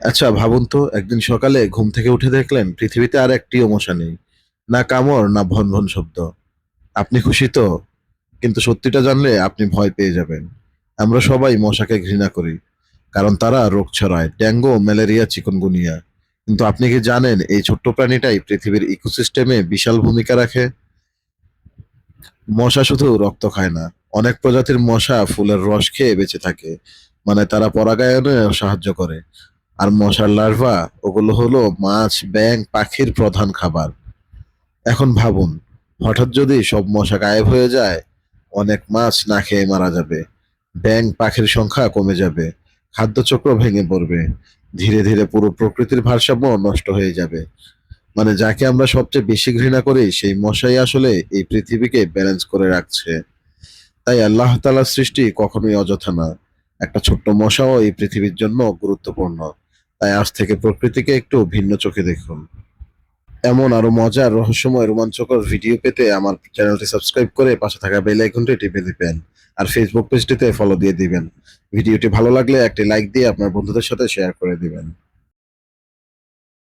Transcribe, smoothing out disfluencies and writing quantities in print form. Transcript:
আচ্ছা ভাবুন তো, একদিন সকালে ঘুম থেকে উঠে দেখলেন পৃথিবীতে আর একটিও মশা নেই। না কামড়, না ভন ভন শব্দ। আপনি খুশি তো? কিন্তু সত্যিটা জানলে আপনি ভয় পেয়ে যাবেন। আমরা সবাই মশাকে ঘৃণা করি, কারণ তারা রোগ ছড়ায়, ডেঙ্গু, ম্যালেরিয়া, চিকুনগুনিয়া। কিন্তু আপনি কি জানেন এই ছোট্ট প্রাণীটাই পৃথিবীর ইকোসিস্টেমে বিশাল ভূমিকা রাখে? মশা শুধু রক্ত খায় না, অনেক প্রজাতির মশা ফুলের রস খেয়ে বেঁচে থাকে। মানে তারা পরাগায়নে সাহায্য করে। আর মশার লার্ভা, ওগুলো হলো মাছ, ব্যাঙ, পাখির প্রধান খাবার। এখন ভাবুন, হঠাৎ যদি সব মশা গায়েব হয়ে যায়, অনেক মাছ না খেয়ে মারা যাবে, ব্যাঙ পাখির সংখ্যা কমে যাবে, খাদ্যচক্র ভেঙে পড়বে, ধীরে ধীরে পুরো প্রকৃতির ভারসাম্য নষ্ট হয়ে যাবে। মানে যাকে আমরা সবচেয়ে বেশি ঘৃণা করি সেই মশাই আসলে এই পৃথিবীকে ব্যালেন্স করে রাখছে। তাই আল্লাহ তাআলার সৃষ্টি কখনোই অযথা না। একটা ছোট্ট মশাও এই পৃথিবীর জন্য গুরুত্বপূর্ণ। তাই আজ থেকে প্রকৃতিকে একটু ভিন্ন চোখে দেখুন। এমন আরো মজার, রহস্যময়, রোমাঞ্চকর ভিডিও পেতে আমার চ্যানেলটি সাবস্ক্রাইব করে পাশে থাকা বেল আইকনটি টিপে দিবেন। আর ফেসবুক পেজটিতে ফলো দিয়ে দিবেন। ভিডিওটি ভালো লাগলে একটি লাইক দিয়ে আপনার বন্ধুদের সাথে শেয়ার করে দিবেন।